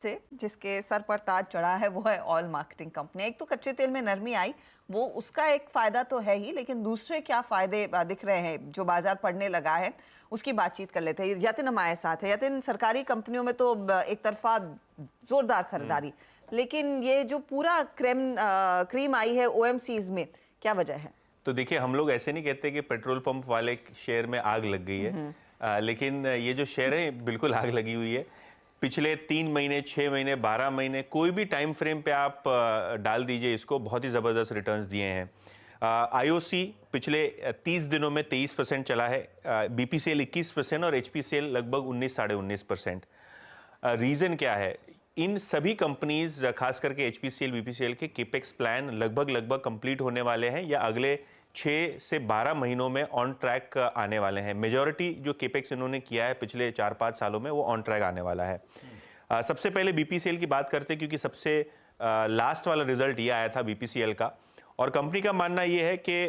से जिसके सर पर ताज चढ़ा है वो है ऑयल मार्केटिंग कंपनी। एक तो कच्चे तेल में नरमी आई, वो उसका एक फायदा तो है ही, लेकिन दूसरे क्या फायदे दिख रहे हैं जो बाजार पड़ने लगा है उसकी बातचीम कर लेते हैं। यतिन हमारे साथ है। यतिन, सरकारी कंपनियों में तो एक तरफा जोरदार खरीदारी, लेकिन ये जो पूरा क्रीम आई है ओएमसीज में, क्या वजह है? तो देखिए, हम लोग ऐसे नहीं कहते कि पेट्रोल पंप वाले शेयर में आग लग गई है, लेकिन ये जो शेयर है बिल्कुल आग लगी हुई है। पिछले 3 महीने, 6 महीने, 12 महीने, कोई भी टाइम फ्रेम पे आप डाल दीजिए इसको, बहुत ही ज़बरदस्त रिटर्न्स दिए हैं। आईओसी पिछले 30 दिनों में 23% चला है, बीपीसीएल 21% और एचपीसीएल लगभग 19 साढ़े 19%। रीज़न क्या है? इन सभी कंपनीज, खास करके एचपीसीएल, बीपीसीएल के केपेक्स प्लान लगभग कंप्लीट होने वाले हैं या अगले 6 से 12 महीनों में ऑन ट्रैक आने वाले हैं। मेजॉरिटी जो केपेक्स इन्होंने किया है पिछले 4-5 सालों में, वो ऑन ट्रैक आने वाला है। सबसे पहले बीपीसीएल की बात करते हैं, क्योंकि सबसे लास्ट वाला रिजल्ट ये आया था बीपीसीएल का, और कंपनी का मानना ये है कि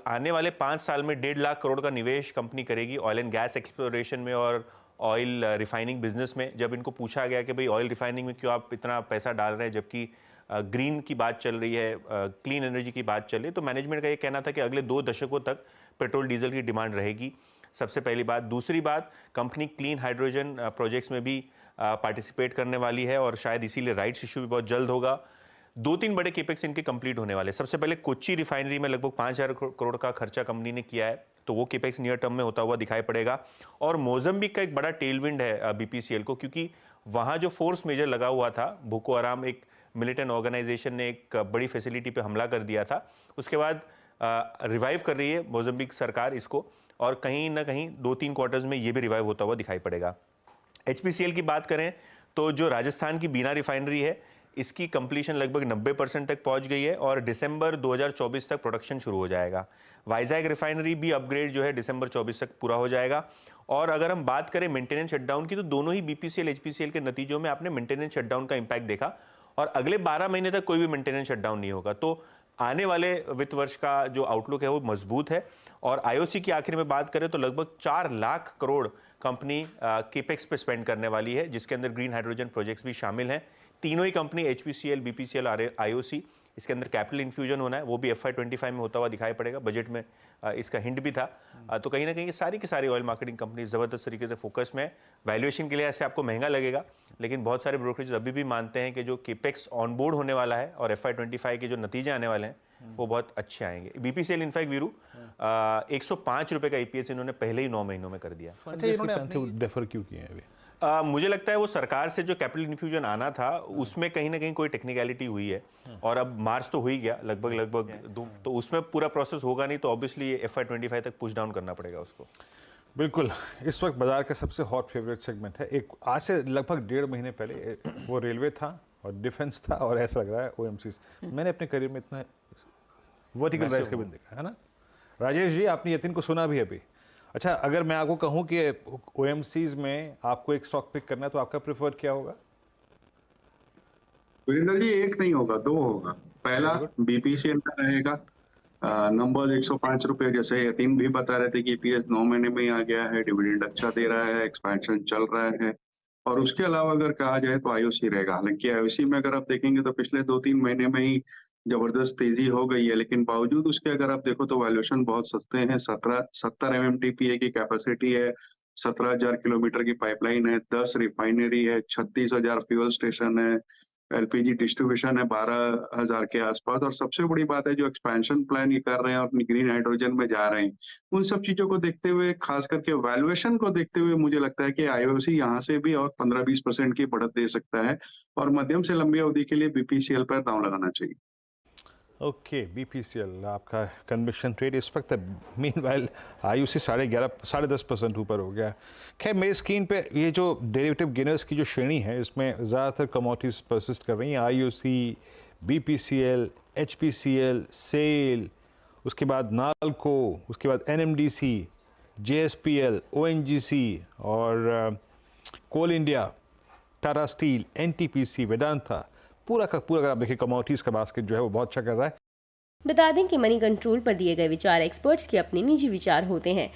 आने वाले 5 साल में 1.5 लाख करोड़ का निवेश कंपनी करेगी ऑयल एंड गैस एक्सप्लोरेशन में और ऑयल रिफाइनिंग बिजनेस में। जब इनको पूछा गया कि भाई ऑयल रिफाइनिंग में क्यों आप इतना पैसा डाल रहे हैं जबकि ग्रीन की बात चल रही है, क्लीन एनर्जी की बात चल रही है, तो मैनेजमेंट का ये कहना था कि अगले 2 दशकों तक पेट्रोल डीजल की डिमांड रहेगी। सबसे पहली बात। दूसरी बात, कंपनी क्लीन हाइड्रोजन प्रोजेक्ट्स में भी पार्टिसिपेट करने वाली है और शायद इसीलिए राइट्स इशू भी बहुत जल्द होगा। 2-3 बड़े केपेक्स इनके कंप्लीट होने वाले। सबसे पहले कोच्चि रिफाइनरी में लगभग 5,000 करोड़ का खर्चा कंपनी ने किया है, तो वो केपेक्स नियर टर्म में होता हुआ दिखाई पड़ेगा। और मोजम्बिक का एक बड़ा टेलविंड है बीपीसीएल को, क्योंकि वहाँ जो फोर्स मेजर लगा हुआ था, बोको हराम एक मिलिटेंट ऑर्गेनाइजेशन ने एक बड़ी फैसिलिटी पे हमला कर दिया था, उसके बाद रिवाइव कर रही है मोजम्बिक सरकार इसको, और कहीं ना कहीं 2-3 क्वार्टर्स में ये भी रिवाइव होता हुआ दिखाई पड़ेगा। एचपीसीएल की बात करें तो जो राजस्थान की बीना रिफाइनरी है, इसकी कंप्लीशन लगभग 90% तक पहुंच गई है और दिसंबर 2024 तक प्रोडक्शन शुरू हो जाएगा। वाइजैक रिफाइनरी भी अपग्रेड जो है दिसंबर 24 तक पूरा हो जाएगा। और अगर हम बात करें मेंटेनेंस शटडाउन की, तो दोनों ही बीपीसीएल एचपीसीएल के नतीजों में आपने मेंटेनेंस शटडाउन का इंपैक्ट देखा, और अगले 12 महीने तक कोई भी मेंटेनेंस शटडाउन नहीं होगा। तो आने वाले वित्त वर्ष का जो आउटलुक है वो मजबूत है। और आईओसी की आखिर में बात करें तो लगभग 4 लाख करोड़ कंपनी केपेक्स पे स्पेंड करने वाली है, जिसके अंदर ग्रीन हाइड्रोजन प्रोजेक्ट्स भी शामिल हैं। तीनों ही कंपनी एचपीसीएल, बीपीसीएल, आईओसी, इसके अंदर कैपिटल इन्फ्यूजन होना है, वो भी FY25 में होता हुआ दिखाई पड़ेगा। बजट में इसका हिंट भी था। तो कहीं ना कहीं सारी की सारी ऑयल मार्केटिंग कंपनी ज़बरदस्त तरीके से फोकस में। वैल्यूएशन के लिए ऐसे आपको महंगा लगेगा, लेकिन बहुत सारे ब्रोकरेज अभी भी मानते हैं कि जो केपेक्स ऑन बोर्ड होने वाला है और FY25 के जो नतीजे आने वाले हैं वो बहुत अच्छे आएंगे। बीपीसीएल इनफैक्ट वीरू 105 रुपये का ईपीएस इन्होंने पहले ही 9 महीनों में कर दिया। अच्छा, इन्होंने डेफर क्यों किया है अभी? मुझे लगता है वो सरकार से जो कैपिटल इन्फ्यूजन आना था उसमें कहीं ना कहीं कोई टेक्निकलिटी हुई है, और अब मार्च तो हो ही गया लगभग, तो उसमें पूरा प्रोसेस होगा नहीं, तो ऑब्वियसली FY25 तक पुश डाउन करना पड़ेगा उसको। बिल्कुल। इस वक्त बाजार का सबसे हॉट फेवरेट सेगमेंट है, एक आज से लगभग 1.5 महीने पहले वो रेलवे था और डिफेंस था, और ऐसा लग रहा है ओएमसीज। मैंने अपने करियर में इतना वर्टिकल राइज कभी देखा है ना। राजेश जी, आपने यतिन को सुना भी अभी। अच्छा, अगर मैं आपको कहूं कि ओएमसीज में आपको एक स्टॉक पिक करना है, तो आपका प्रेफर क्या होगा? वीरेंद्र जी, एक नहीं होगा, 2 होगा। पहला बीपीसीएल का रहेगा, नंबर 105 रुपये, जैसे यतीन भी बता रहे थे कि ईपीएस 9 महीने में ही आ गया है, डिविडेंड अच्छा दे रहा है, एक्सपेंशन चल रहा है। और उसके अलावा अगर कहा जाए तो आईओसी रहेगा। हालांकि आईओसी में अगर आप देखेंगे तो पिछले 2-3 महीने में ही जबरदस्त तेजी हो गई है, लेकिन बावजूद उसके अगर आप देखो तो वैल्यूएशन बहुत सस्ते हैं। 70 MMTPA की कैपेसिटी है, 17,000 किलोमीटर की पाइपलाइन है, 10 रिफाइनरी है, 36,000 फ्यूल स्टेशन है, एलपीजी डिस्ट्रीब्यूशन है 12,000 के आसपास। और सबसे बड़ी बात है, जो एक्सपेंशन प्लान ये कर रहे हैं और ग्रीन हाइड्रोजन में जा रहे हैं, उन सब चीजों को देखते हुए, खास करके वैल्यूएशन को देखते हुए, मुझे लगता है कि आईओसी यहाँ से भी और 15-20% की बढ़त दे सकता है, और मध्यम से लंबी अवधि के लिए बीपीसीएल पर दांव लगाना चाहिए। ओके, बीपीसीएल आपका कन्विक्शन ट्रेड इस वक्त है। मीनवाइल आईओसी 11.5 10% ऊपर हो गया। खैर, मेरी स्क्रीन पे ये जो डेरिवेटिव गेनर्स की जो श्रेणी है, इसमें ज़्यादातर कमोडिटीज परसिस्ट कर रही हैं। आईओसी, बीपीसीएल, एचपीसीएल, सेल, उसके बाद नाल्को, उसके बाद एनएमडीसी, जेएसपीएल, ओएनजीसी और coal India, Tata steel, NTPC, Vedanta, पूरा का पूरा अगर आप देखिए कमोडिटीज़ का बास्केट जो है वो बहुत अच्छा कर रहा है। बता दें कि मनी कंट्रोल पर दिए गए विचार एक्सपर्ट्स के अपने निजी विचार होते हैं।